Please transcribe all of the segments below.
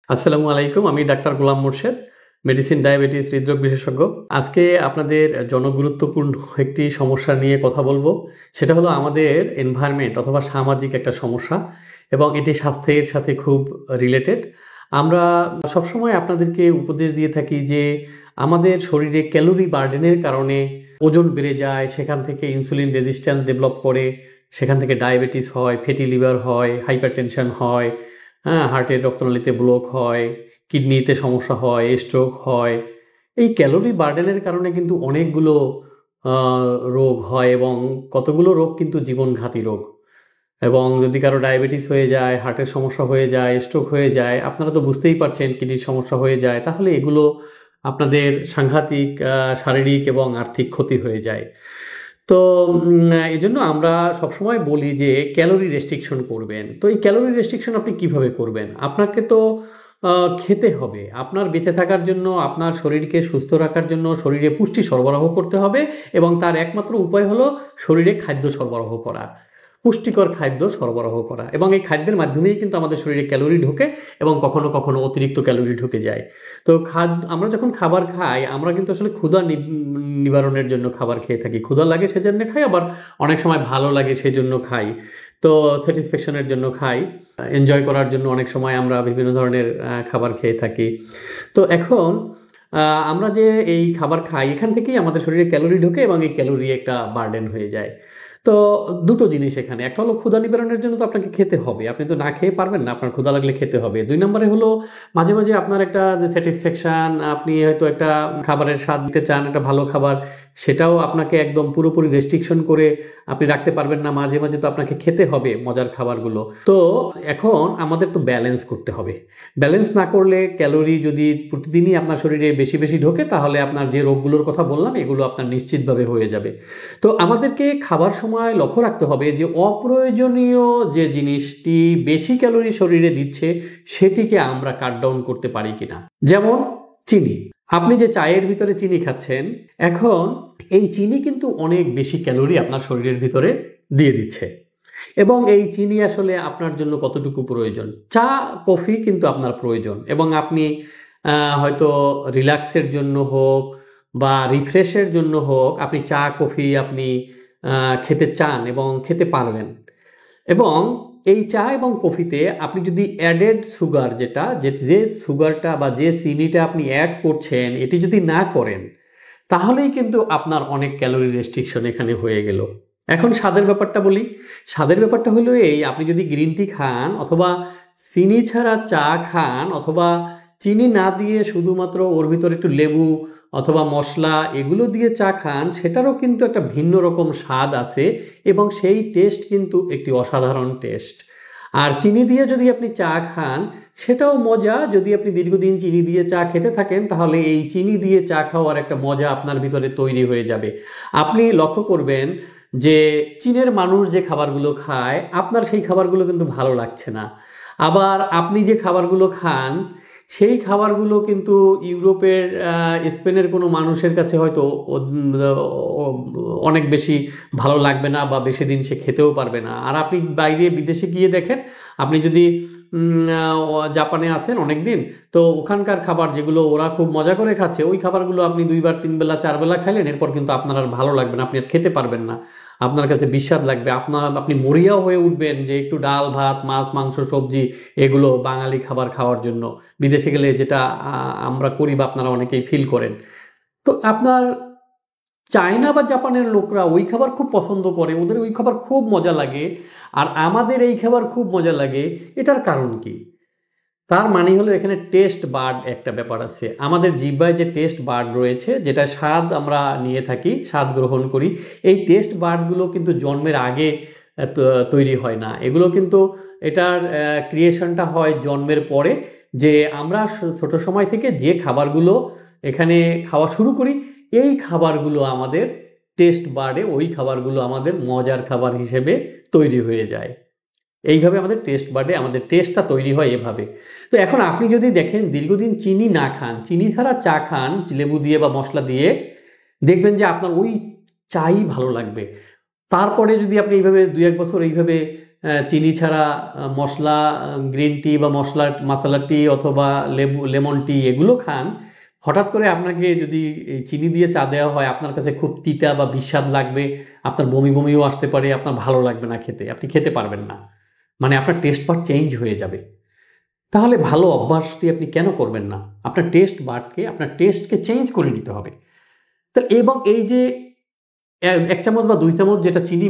আসসালামু আলাইকুম। আমি ডাক্তার গোলাম মোর্শেদ, মেডিসিন, ডায়াবেটিস, হৃদরোগ বিশেষজ্ঞ। আজকে আপনাদের জনগুরুত্বপূর্ণ একটি সমস্যা নিয়ে কথা বলবো। সেটা হলো আমাদের এনভায়রনমেন্ট অথবা সামাজিক একটা সমস্যা, এবং এটি স্বাস্থ্যের সাথে খুব রিলেটেড। আমরা সবসময় আপনাদেরকে উপদেশ দিয়ে থাকি যে আমাদের শরীরে ক্যালোরি বার্ডেনের কারণে ওজন বেড়ে যায়, সেখান থেকে ইনসুলিন রেজিস্ট্যান্স ডেভেলপ করে, সেখান থেকে ডায়াবেটিস হয়, ফ্যাটি লিভার হয়, হাইপারটেনশন হয়, হ্যাঁ, হার্টের রক্তনালীতে ব্লক হয়, কিডনিতে সমস্যা হয়, স্ট্রোক হয়। এই ক্যালোরি বার্ডেনের কারণে কিন্তু অনেকগুলো রোগ হয়, এবং কতগুলো রোগ কিন্তু জীবনঘাতী রোগ। এবং যদি কারো ডায়াবেটিস হয়ে যায়, হার্টের সমস্যা হয়ে যায়, স্ট্রোক হয়ে যায়, আপনারা তো বুঝতেই পারছেন, কিডনির সমস্যা হয়ে যায়, তাহলে এগুলো আপনাদের সাংঘাতিক শারীরিক এবং আর্থিক ক্ষতি হয়ে যায়। তো এজন্য আমরা সবসময় বলি যে ক্যালোরি রেস্ট্রিকশন করবেন। তো এই ক্যালোরি রেস্ট্রিকশন আপনি কিভাবে করবেন? আপনাকে তো খেতে হবে। আপনার বেঁচে থাকার জন্য, আপনার শরীরকে সুস্থ রাখার জন্য শরীরে পুষ্টি সরবরাহ করতে হবে, এবং তার একমাত্র উপায় হলো শরীরে খাদ্য সরবরাহ করা, পুষ্টিকর খাদ্য সরবরাহ করা। এবং এই খাদ্যের মাধ্যমেই কিন্তু আমাদের শরীরে ক্যালোরি ঢোকে, এবং কখনো কখনো অতিরিক্ত ক্যালোরি ঢুকে যায়। তো আমরা যখন খাবার খাই, আমরা কিন্তু আসলে ক্ষুধা নিবারণের জন্য খাবার খেয়ে থাকি। ক্ষুধা লাগে সেজন্য খাই, আবার অনেক সময় ভালো লাগে সেজন্য খাই। তো স্যাটিসফ্যাকশনের জন্য খাই, এনজয় করার জন্য অনেক সময় আমরা বিভিন্ন ধরনের খাবার খেয়ে থাকি। তো এখন আমরা যে এই খাবার খাই, এখান থেকেই আমাদের শরীরে ক্যালোরি ঢোকে, এবং এই ক্যালোরি একটা বার্ডেন হয়ে যায়। তো দুটো জিনিস এখানে, একটা হলো ক্ষুধা নিবারণের জন্য তো আপনাকে খেতে হবে, আপনি তো না খেয়ে পারবেন না, আপনার ক্ষুধা লাগলে খেতে হবে। দুই নম্বরে হলো মাঝে মাঝে আপনার একটা যে স্যাটিসফ্যাকশন, আপনি হয়তো একটা খাবারের স্বাদ নিতে চান, একটা ভালো খাবার, সেটাও আপনাকে একদম পুরোপুরি রেস্ট্রিকশন করে আপনি রাখতে পারবেন না। মাঝে মাঝে তো আপনাকে খেতে হবে মজার খাবারগুলো। তো এখন আমাদের তো ব্যালেন্স করতে হবে। ব্যালেন্স না করলে, ক্যালোরি যদি প্রতিদিনই আপনার শরীরে বেশি বেশি ঢোকে, তাহলে আপনার যে রোগগুলোর কথা বললাম এগুলো আপনার নিশ্চিতভাবে হয়ে যাবে। তো আমাদেরকে খাবার সময় লক্ষ্য রাখতে হবে যে অপ্রয়োজনীয় যে জিনিসটি বেশি ক্যালোরি শরীরে দিচ্ছে, সেটিকে আমরা কাট ডাউন করতে পারি কিনা। যেমন চিনি। আপনি যে চায়ের ভিতরে চিনি খাচ্ছেন, এখন এই চিনি কিন্তু অনেক বেশি ক্যালোরি আপনার শরীরের ভিতরে দিয়ে দিচ্ছে। এবং এই চিনি আসলে আপনার জন্য কতটুকু প্রয়োজন? চা, কফি কিন্তু আপনার প্রয়োজন, এবং আপনি হয়তো রিল্যাক্সের জন্য হোক বা রিফ্রেশের জন্য হোক, আপনি চা কফি আপনি খেতে চান এবং খেতে পারবেন। এবং এই চা এবং কফিতে আপনি যদি অ্যাডেড সুগার, যেটা যে সুগারটা বা যে চিনিটা আপনি অ্যাড করছেন, এটি যদি না করেন, তাহলেই কিন্তু আপনার অনেক ক্যালোরি রেস্ট্রিকশন এখানে হয়ে গেল। এখন স্বাদের ব্যাপারটা বলি। স্বাদের ব্যাপারটা হলো এই, আপনি যদি গ্রিন টি খান, অথবা চিনি ছাড়া চা খান, অথবা চিনি না দিয়ে শুধুমাত্র ওর ভিতরে একটু লেবু অথবা মশলা এগুলো দিয়ে চা খান, সেটারও কিন্তু একটা ভিন্ন রকম স্বাদ আছে, এবং সেই টেস্ট কিন্তু একটি অসাধারণ টেস্ট। আর চিনি দিয়ে যদি আপনি চা খান, সেটাও মজা। যদি আপনি দীর্ঘদিন চিনি দিয়ে চা খেতে থাকেন, তাহলে এই চিনি দিয়ে চা খাওয়ার একটা মজা আপনার ভিতরে তৈরি হয়ে যাবে। আপনি লক্ষ্য করবেন যে চীনের মানুষ যে খাবারগুলো খায়, আপনার সেই খাবারগুলো কিন্তু ভালো লাগছে না। আবার আপনি যে খাবারগুলো খান, সেই খাবারগুলো কিন্তু ইউরোপের, স্পেনের কোনো মানুষের কাছে হয়তো অনেক বেশি ভালো লাগবে না, বা বেশি দিন সে খেতেও পারবে না। আর আপনি বাইরে বিদেশে গিয়ে দেখেন, আপনি যদি জাপানে আছেন অনেক দিন, তো ওখানকার খাবার যেগুলো ওরা খুব মজা করে খাচ্ছে, ওই খাবারগুলো আপনি 2 বার 3 বেলা 4 বেলা খাইলেন, এরপর কিন্তু আপনার আর ভালো লাগবে না, আপনি আর খেতে পারবেন না। আপনার কাছে বিস্বাদ লাগবে, আপনি মরিয়াও হয়ে উঠবেন যে একটু ডাল ভাত মাছ মাংস সবজি এগুলো বাঙালি খাবার খাওয়ার জন্য। বিদেশে গেলে যেটা আমরা করি, বা আপনারা অনেকেই ফিল করেন। তো আপনার চায়না বা জাপানের লোকরা ওই খাবার খুব পছন্দ করে, ওদের ওই খাবার খুব মজা লাগে, আর আমাদের এই খাবার খুব মজা লাগে। এটার কারণ কি? তার মানে হলো এখানে টেস্ট বার্ড একটা ব্যাপার আছে। আমাদের জিহ্বায় যে টেস্ট বার্ড রয়েছে, যেটা স্বাদ আমরা নিয়ে থাকি, স্বাদ গ্রহণ করি, এই টেস্ট বার্ডগুলো কিন্তু জন্মের আগে তৈরি হয় না। এগুলো কিন্তু, এটার ক্রিয়েশনটা হয় জন্মের পরে। যে আমরা ছোট সময় থেকে যে খাবারগুলো এখানে খাওয়া শুরু করি, এই খাবারগুলো আমাদের টেস্ট বার্ডে, ওই খাবারগুলো আমাদের মজার খাবার হিসেবে তৈরি হয়ে যায়। এইভাবে আমাদের টেস্ট বাডে আমাদের টেস্টটা তৈরি হয় এভাবে। তো এখন আপনি যদি দেখেন, দীর্ঘদিন চিনি না খান, চিনি ছাড়া চা খান লেবু দিয়ে বা মশলা দিয়ে, দেখবেন যে আপনার ওই চাই ভালো লাগবে। তারপরে যদি আপনি এইভাবে 2-1 বছর এইভাবে চিনি ছাড়া মশলা, গ্রিন টি বা মশলা টি অথবা লেমন টি এগুলো খান, হঠাৎ করে আপনাকে যদি এই চিনি দিয়ে চা দেওয়া হয়, আপনার কাছে খুব তিতা বা বিস্বাদ লাগবে, আপনার বমি বমিও আসতে পারে, আপনার ভালো লাগবে না খেতে, আপনি খেতে পারবেন না, মানে আপনার টেস্ট বাড চেঞ্জ হয়ে যাবে। তাহলে ভালো অভ্যাসটি আপনি কেন করবেন না? আপনার টেস্টকে চেঞ্জ করে নিতে হবে। তো এবং এই যে 1 চামচ বা 2 চামচ যেটা চিনি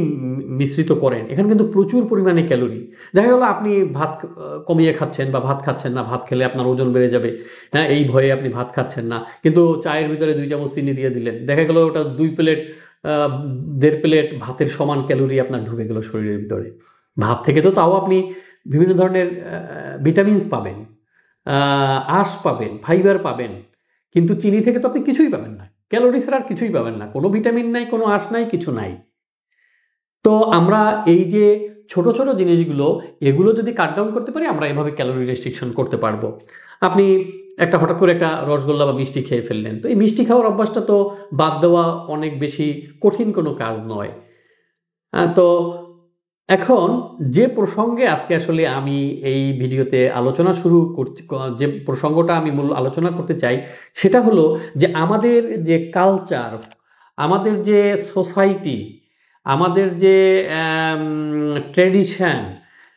মিশ্রিত করেন, এখানে কিন্তু প্রচুর পরিমাণে ক্যালোরি। দেখা গেল আপনি ভাত কমিয়ে খাচ্ছেন বা ভাত খাচ্ছেন না, ভাত খেলে আপনার ওজন বেড়ে যাবে, হ্যাঁ, এই ভয়ে আপনি ভাত খাচ্ছেন না, কিন্তু চায়ের ভিতরে 2 চামচ চিনি দিয়ে দিলেন, দেখা গেল ওটা 2 প্লেট 1.5 প্লেট ভাতের সমান ক্যালোরি আপনার ঢুকে গেল শরীরের ভিতরে। ভাত থেকে তো তাও আপনি বিভিন্ন ধরনের ভিটামিনস পাবেন, আঁশ পাবেন, ফাইবার পাবেন, কিন্তু চিনি থেকে তো আপনি কিছুই পাবেন না, ক্যালোরি ছাড়া আর কিছুই পাবেন না, কোনো ভিটামিন নাই, কোনো আঁশ নাই, কিছু নাই। তো আমরা এই যে ছোট ছোট জিনিসগুলো, এগুলো যদি কাট ডাউন করতে পারি, আমরা এভাবে ক্যালোরি রেস্ট্রিকশন করতে পারবো। আপনি হঠাৎ করে একটা রসগোল্লা বা মিষ্টি খেয়ে ফেললেন, তো এই মিষ্টি খাওয়ার অভ্যাসটা তো বাদ দেওয়া অনেক বেশি কঠিন কোনো কাজ নয়। তো এখন যে প্রসঙ্গে আজকে আসলে আমি এই ভিডিওতে আলোচনা শুরু করছি, যে প্রসঙ্গটা আমি মূল আলোচনা করতে চাই, সেটা হলো যে আমাদের যে কালচার, আমাদের যে সোসাইটি, আমাদের যে ট্রেডিশন,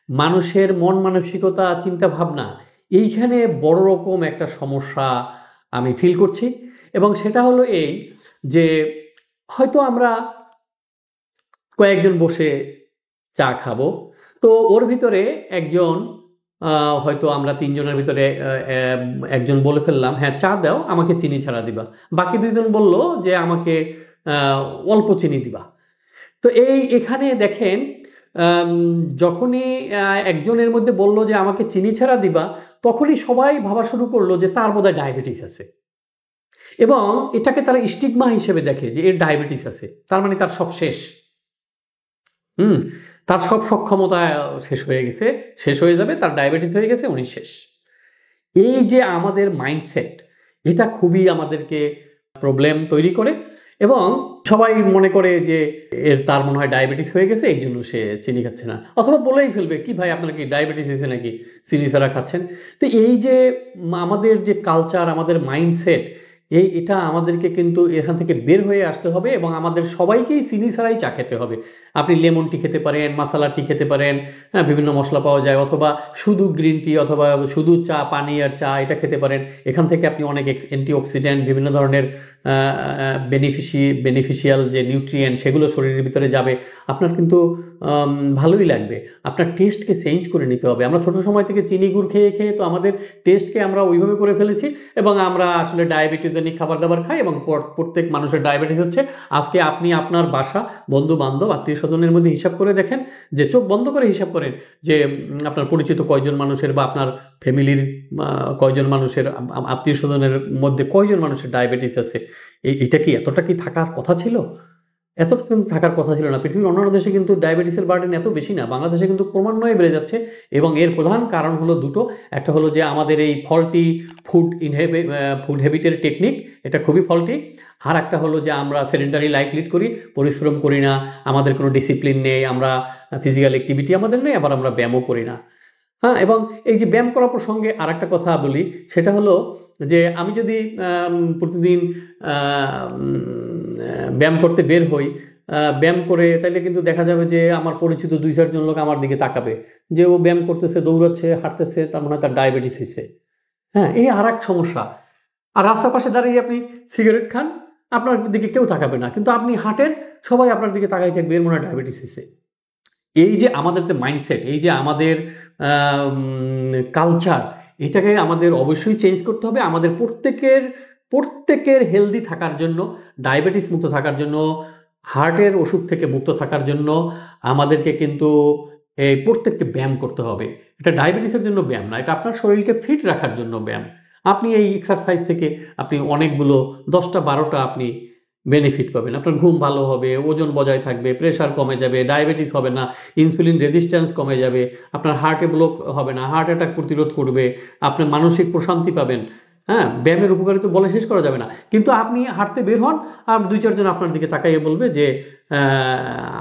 মানুষের মন মানসিকতা, চিন্তা ভাবনা, এইখানে বড় রকম একটা সমস্যা আমি ফিল করছি। এবং সেটা হলো এই যে হয়তো আমরা কয়েকজন বসে চা খাবো, তো ওর ভিতরে একজন, হয়তো আমরা 3 জনের ভিতরে একজন বলে ফেললাম, হ্যাঁ চা দাও, আমাকে চিনি ছাড়া দিবা। বাকি 2 জন বলল যে আমাকে অল্প চিনি দিবা। তো এখানে দেখেন, যখনই একজনের মধ্যে বলল যে আমাকে চিনি ছাড়া দিবা, তখনই সবাই ভাবা শুরু করলো যে তার বোধহয় ডায়াবেটিস আছে, এবং এটাকে তারা স্টিগমা হিসেবে দেখে যে এর ডায়াবেটিস আছে, তার মানে তার সব শেষ। তার সব সক্ষমতা শেষ হয়ে গেছে, শেষ হয়ে যাবে, তার ডায়াবেটিস হয়ে গেছে, উনি শেষ। এই যে আমাদের মাইন্ডসেট, এটা খুবই আমাদেরকে প্রবলেম তৈরি করে, এবং সবাই মনে করে যে তার মনে হয় ডায়াবেটিস হয়ে গেছে, এই জন্য সে চিনি খাচ্ছে না, অথবা বলেই ফেলবে, কি ভাই আপনার কি ডায়াবেটিস হয়েছে নাকি, চিনি ছাড়া খাচ্ছেন। তো এই যে আমাদের যে কালচার, আমাদের মাইন্ডসেট, এটা আমাদেরকে কিন্তু এখান থেকে বের হয়ে আসতে হবে, এবং আমাদের সবাইকেই চিনি ছাড়াই চা খেতে হবে। আপনি লেমন টি খেতে পারেন, মশলা টি খেতে পারেন, হ্যাঁ, বিভিন্ন মশলা পাওয়া যায়, অথবা শুধু গ্রিন টি অথবা শুধু চা, পানি আর চা, এটা খেতে পারেন। এখান থেকে আপনি অনেক অ্যান্টিঅক্সিডেন্ট, বিভিন্ন ধরনের বেনিফিশিয়াল যে নিউট্রিয়েন্ট, সেগুলো শরীরের ভিতরে যাবে, আপনার কিন্তু ভালোই লাগবে। আপনার টেস্টকে চেঞ্জ করে নিতে হবে। আমরা ছোট সময় থেকে চিনি গুড় খেয়ে খেয়ে তো আমাদের টেস্টকে আমরা ওইভাবে করে ফেলেছি, এবং আমরা আসলে ডায়াবেটিসজনিক খাবার দাবার খাই, এবং প্রত্যেক মানুষের ডায়াবেটিস হচ্ছে। আজকে আপনি আপনার বাসা, বন্ধু বান্ধব, আত্মীয় স্বজনের মধ্যে হিসাব করে দেখেন, যে চোখ বন্ধ করে হিসাব করেন যে আপনার পরিচিত কয়জন মানুষের, বা আপনার ফ্যামিলির কয়জন মানুষের, আত্মীয় স্বজনের মধ্যে কয়জন মানুষের ডায়াবেটিস আছে। এটা কি এতটা কি থাকার কথা ছিল? এতটা কিন্তু থাকার কথা ছিল না। পৃথিবীর অন্যান্য দেশে কিন্তু ডায়াবেটিসের বার্ডেন এত বেশি না, বাংলাদেশে কিন্তু ক্রমান্বয়ে বেড়ে যাচ্ছে, এবং এর প্রধান কারণ হলো দুটো। একটা হলো যে আমাদের এই ফল্টি ফুড হ্যাবিটের টেকনিক, এটা খুবই ফল্টি। আর একটা হলো যে আমরা সেডেন্টারি লাইফ লিড করি, পরিশ্রম করি না, আমাদের কোনো ডিসিপ্লিন নেই, আমরা ফিজিক্যাল অ্যাক্টিভিটি আমাদের নেই, আবার আমরা ব্যায়ামও করি না। হ্যাঁ, এবং এই যে ব্যায়াম করার প্রসঙ্গে আর একটা কথা বলি, সেটা হলো যে আমি যদি প্রতিদিন ব্যায়াম করতে বের হই, ব্যায়াম করে, তাইলে কিন্তু দেখা যাবে যে আমার পরিচিত 2-4 জন লোক আমার দিকে তাকাবে, যে ও ব্যায়াম করতেছে, দৌড়াচ্ছে, হাঁটতেছে, তার মানে তার ডায়াবেটিস হয়েছে। হ্যাঁ, এই আর এক সমস্যা। আর রাস্তার পাশে দাঁড়িয়ে আপনি সিগারেট খান, আপনার দিকে কেউ তাকাবে না, কিন্তু আপনি হাঁটেন, সবাই আপনার দিকে তাকাই থাকবে, এর মনে হয় ডায়াবেটিস হয়েছে। এই যে আমাদের যে মাইন্ডসেট, এই যে আমাদের কালচার, এটাকে আমাদের অবশ্যই চেঞ্জ করতে হবে। আমাদের প্রত্যেকের হেলদি থাকার জন্য, ডায়াবেটিস মুক্ত থাকার জন্য, হার্টের অসুখ থেকে মুক্ত থাকার জন্য আমাদেরকে কিন্তু এই প্রত্যেককে ব্যায়াম করতে হবে। এটা ডায়াবেটিসের জন্য ব্যায়াম না, এটা আপনার শরীরকে ফিট রাখার জন্য ব্যায়াম। আপনি এই এক্সারসাইজ থেকে আপনি অনেকগুলো 10টা-12টা আপনি বেনিফিট পাবেন। আপনার ঘুম ভালো হবে, ওজন বজায় থাকবে, প্রেশার কমে যাবে, ডায়াবেটিস হবে না, ইনসুলিন রেজিস্ট্যান্স কমে যাবে, আপনার হার্টে ব্লক হবে না, হার্ট অ্যাটাক প্রতিরোধ করবে, আপনি মানসিক প্রশান্তি পাবেন, হ্যাঁ, ব্যায়ামের উপকারিতা বলে শেষ করা যাবে না, কিন্তু আপনি হাঁটতে বের হন আর 2-4 জন আপনার দিকে তাকাইয়ে বলবে যে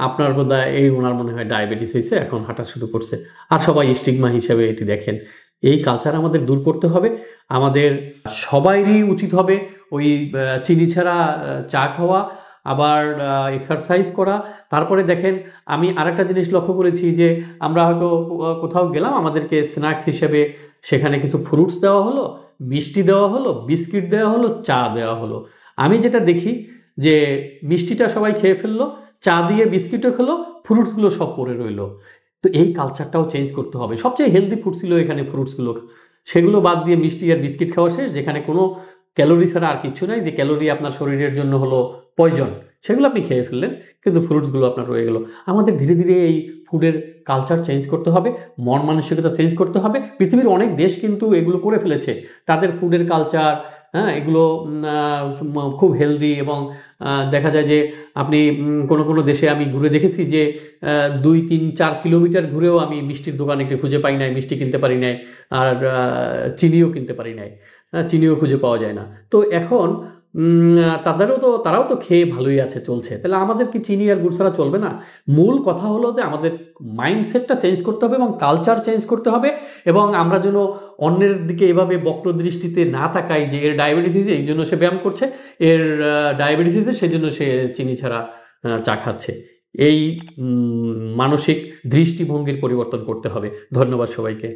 আপনার বোধহয় ওনার মনে হয় ডায়াবেটিস হয়েছে, এখন হাঁটা শুরু করছে, আর সবাই স্টিগমা হিসেবে এটি দেখেন। এই কালচার আমাদের দূর করতে হবে। আমাদের সবাইরই উচিত হবে ওই চিনি ছাড়া চা খাওয়া, আবার এক্সারসাইজ করা। তারপরে দেখেন, আমি আরেকটা জিনিস লক্ষ্য করেছি যে আমরা হয়তো কোথাও গেলাম, আমাদেরকে স্ন্যাক্স হিসেবে সেখানে কিছু ফ্রুটস দেওয়া হলো, মিষ্টি দেওয়া হলো, বিস্কিট দেওয়া হলো, চা দেওয়া হলো। আমি যেটা দেখি যে মিষ্টিটা সবাই খেয়ে ফেললো, চা দিয়ে বিস্কিটও খেলো, ফ্রুটসগুলো সব পড়ে রইলো। তো এই কালচারটাও চেঞ্জ করতে হবে। সবচেয়ে হেলদি ফুড ছিল এখানে ফ্রুটসগুলো, সেগুলো বাদ দিয়ে মিষ্টি আর বিস্কিট খাওয়া শেষ, যেখানে কোনো ক্যালোরি ছাড়া আর কিছু নাই, যে ক্যালোরি আপনার শরীরের জন্য হলো পয়জন, সেগুলো আপনি খেয়ে ফেললেন, কিন্তু ফ্রুটসগুলো আপনার রয়ে গেল। আমাদের ধীরে ধীরে এই ফুডের কালচার চেঞ্জ করতে হবে, মন মানসিকতা চেঞ্জ করতে হবে। পৃথিবীর অনেক দেশ কিন্তু এগুলো করে ফেলেছে, তাদের ফুডের কালচার, হ্যাঁ, এগুলো খুব হেলদি। এবং দেখা যায় যে আপনি কোনো কোনো দেশে আমি ঘুরে দেখেছি যে 2-3-4 কিলোমিটার ঘুরেও আমি মিষ্টির দোকান একটু খুঁজে পাই নাই, মিষ্টি কিনতে পারি নাই, আর চিনিও কিনতে পারি নাই, চিনিও খুঁজে পাওয়া যায় না। তো এখন তারাও তো খেয়ে ভালোই আছে, চলছে। তাহলে আমাদের কি চিনি আর গুড় ছাড়া চলবে না? মূল কথা হলো যে আমাদের মাইন্ডসেটটা চেঞ্জ করতে হবে এবং কালচার চেঞ্জ করতে হবে, এবং আমরা যেন অন্যের দিকে এভাবে বক্র দৃষ্টিতে না তাকাই যে এর ডায়াবেটিস হয়েছে এই জন্য সে ব্যায়াম করছে, এর ডায়াবেটিস হয়েছে সেজন্য সে চিনি ছাড়া চা খাচ্ছে। এই মানসিক দৃষ্টিভঙ্গির পরিবর্তন করতে হবে। ধন্যবাদ সবাইকে।